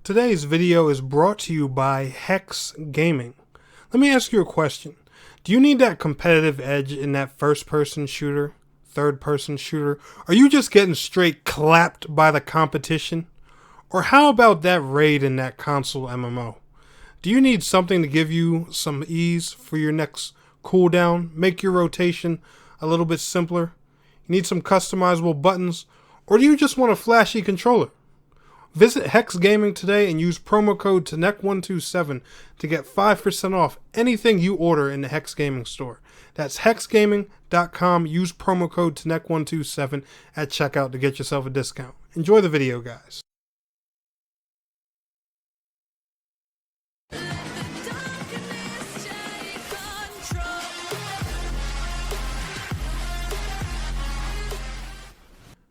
Today's video is brought to you by Hex Gaming. Let me ask you a question. Do you need that competitive edge in that first-person shooter, third-person shooter? Are you just getting straight clapped by the competition? Or how about that raid in that console MMO? Do you need something to give you some ease for your next cooldown, make your rotation a little bit simpler? You need some customizable buttons? Or do you just want a flashy controller? Visit Hex Gaming today and use promo code TNEC127 to get 5% off anything you order in the Hex Gaming store. That's hexgaming.com. Use promo code TNEC127 at checkout to get yourself a discount. Enjoy the video, guys.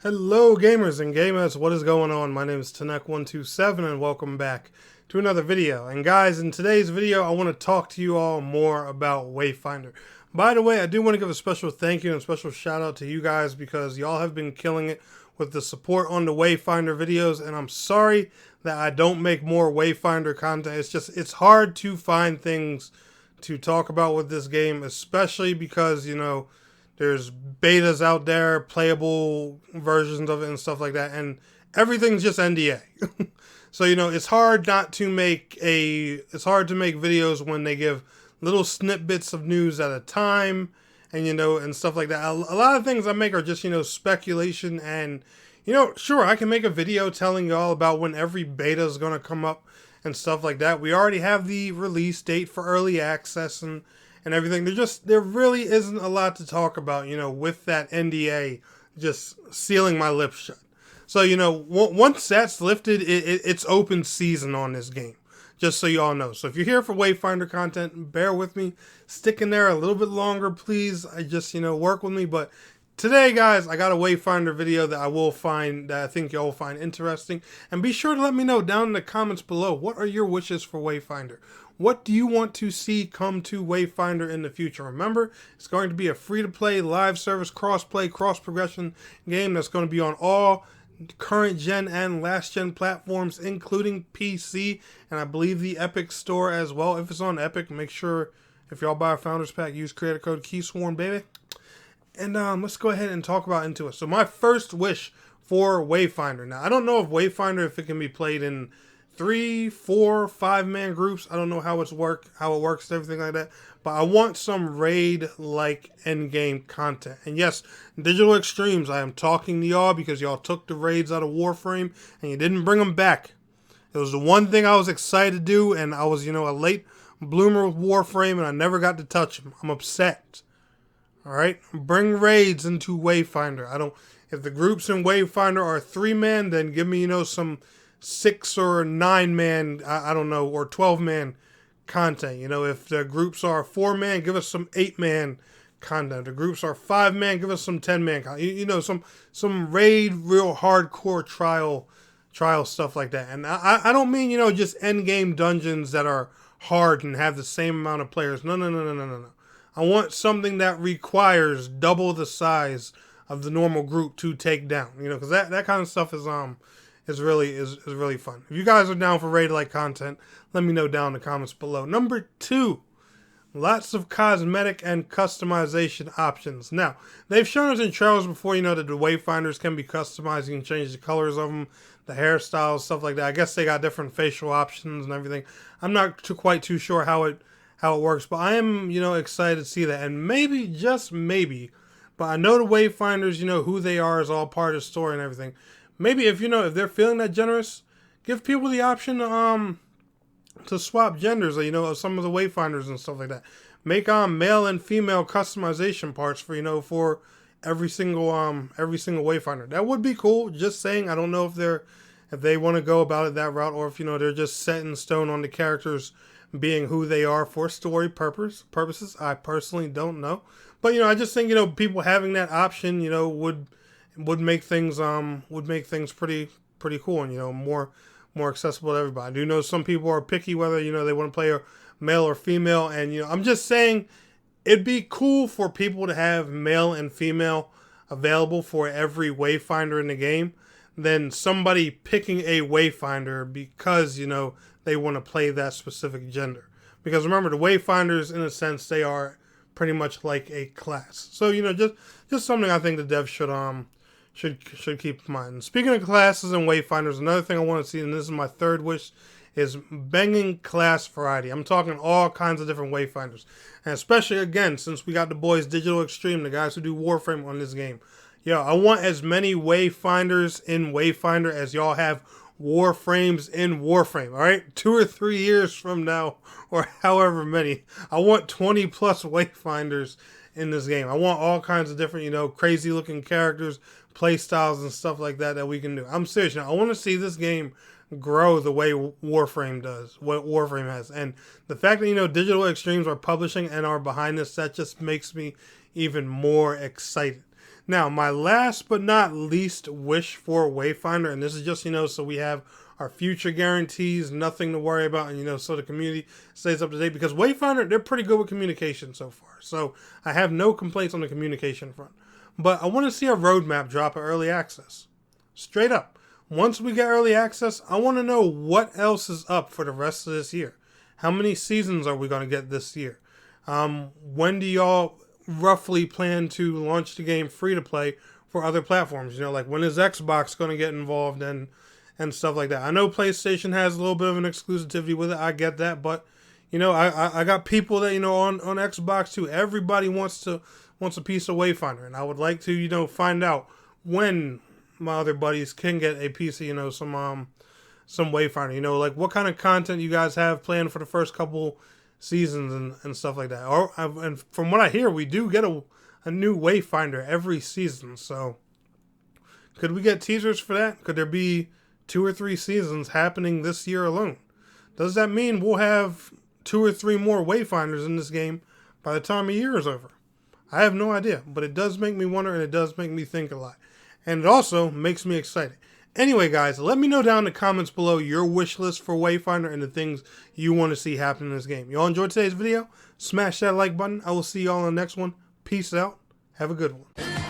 Hello gamers and gamers, what is going on? My name is TNEC127 and welcome back to another video. And guys, in today's video I want to talk to you all more about Wayfinder. By the way, I do want to give a special thank you and a special shout out to you guys because y'all have been killing it with the support on the Wayfinder videos, and I'm sorry that I don't make more Wayfinder content. It's hard to find things to talk about with this game, especially because, you know, there's betas out there, playable versions of it and stuff like that, and everything's just NDA. So, you know, it's hard to make videos when they give little snippets of news at a time, and, you know, and stuff like that. A lot of things I make are just, you know, speculation, and, you know, sure, I can make a video telling y'all about when every beta is going to come up and stuff like that. We already have the release date for early access and everything. There really isn't a lot to talk about, you know, with that NDA just sealing my lips shut. So, you know, once that's lifted, it's open season on this game, just so you all know. So if you're here for Wayfinder content, bear with me. Stick in there a little bit longer, please. You know, work with me. But today, guys, I got a Wayfinder video that I think y'all will find interesting. And be sure to let me know down in the comments below, what are your wishes for Wayfinder? What do you want to see come to Wayfinder in the future? Remember, it's going to be a free-to-play, live service, cross-play, cross-progression game that's going to be on all current-gen and last-gen platforms, including PC, and I believe the Epic Store as well. If it's on Epic, make sure, if y'all buy a Founders Pack, use creator code KEYSWORN, baby. And let's go ahead and talk about into it. So my first wish for Wayfinder. Now, I don't know if Wayfinder, if it can be played in 3, 4, 5-man groups. I don't know how it works and everything like that. But I want some raid-like endgame content. And yes, Digital Extremes, I am talking to y'all because y'all took the raids out of Warframe and you didn't bring them back. It was the one thing I was excited to do, and I was, you know, a late bloomer with Warframe, and I never got to touch them. I'm upset. Alright? Bring raids into Wayfinder. If the groups in Wayfinder are 3-man, then give me, you know, some 6 or 9-man, I don't know, or 12-man content. You know, if the groups are 4-man, give us some 8-man content. If the groups are 5-man, give us some 10-man content. You know, some raid, real hardcore trial stuff like that. And I don't mean, you know, just endgame dungeons that are hard and have the same amount of players. No. I want something that requires double the size of the normal group to take down. You know, because that kind of stuff is really fun. If you guys are down for raid-like content, let me know down in the comments below. Number 2, lots of cosmetic and customization options. Now, they've shown us in trailers before, you know, that the Wayfinders can be customized. You can change the colors of them, the hairstyles, stuff like that. I guess they got different facial options and everything. I'm not quite too sure how it works, but I am, you know, excited to see that. And maybe, just maybe, but I know the Wayfinders, you know, who they are is all part of the story and everything. Maybe if they're feeling that generous, give people the option to swap genders, you know, of some of the Wayfinders and stuff like that. Make male and female customization parts for, you know, for every single Wayfinder. That would be cool. Just saying. I don't know if they want to go about it that route, or if, you know, they're just set in stone on the characters being who they are for story purposes. I personally don't know, but, you know, I just think, you know, people having that option, you know, would make things pretty cool, and, you know, more accessible to everybody. I do know some people are picky whether, you know, they want to play a male or female, and, you know, I'm just saying it'd be cool for people to have male and female available for every Wayfinder in the game. than somebody picking a Wayfinder because, you know, they want to play that specific gender. Because remember, the Wayfinders, in a sense, they are pretty much like a class. So, you know, just something I think the devs should keep in mind. And speaking of classes and Wayfinders, another thing I want to see, and this is my third wish, is banging class variety. I'm talking all kinds of different Wayfinders. And especially, again, since we got the boys Digital Extreme, the guys who do Warframe on this game. Yo, I want as many Wayfinders in Wayfinder as y'all have Warframes in Warframe, alright? 2 or 3 years from now, or however many, I want 20 plus Wayfinders in this game. I want all kinds of different, you know, crazy looking characters, play styles and stuff like that we can do. I'm serious now. I want to see this game grow the way Warframe does, what Warframe has. And the fact that, you know, Digital Extremes are publishing and are behind this, that just makes me even more excited. Now, my last but not least wish for Wayfinder, and this is just, you know, so we have our future guarantees, nothing to worry about, and, you know, so the community stays up to date, because Wayfinder, they're pretty good with communication so far. So I have no complaints on the communication front. But I want to see a roadmap drop of early access. Straight up. Once we get early access, I want to know what else is up for the rest of this year. How many seasons are we going to get this year? When do y'all roughly plan to launch the game free to play for other platforms? You know, like when is Xbox going to get involved and stuff like that? I know PlayStation has a little bit of an exclusivity with it. I get that, but you know, I got people that, you know, on Xbox too. Everybody wants a piece of Wayfinder, and I would like to, you know, find out when my other buddies can get a piece of, you know, some Wayfinder. You know, like what kind of content you guys have planned for the first couple seasons and stuff like that. And from what I hear, we do get a new Wayfinder every season. So could we get teasers for that? Could there be 2 or 3 seasons happening this year alone? Does that mean we'll have 2 or 3 more Wayfinders in this game by the time a year is over? I have no idea, but it does make me wonder, and it does make me think a lot. And it also makes me excited. Anyway, guys, let me know down in the comments below your wish list for Wayfinder and the things you want to see happen in this game. Y'all enjoyed today's video? Smash that like button. I will see y'all in the next one. Peace out. Have a good one.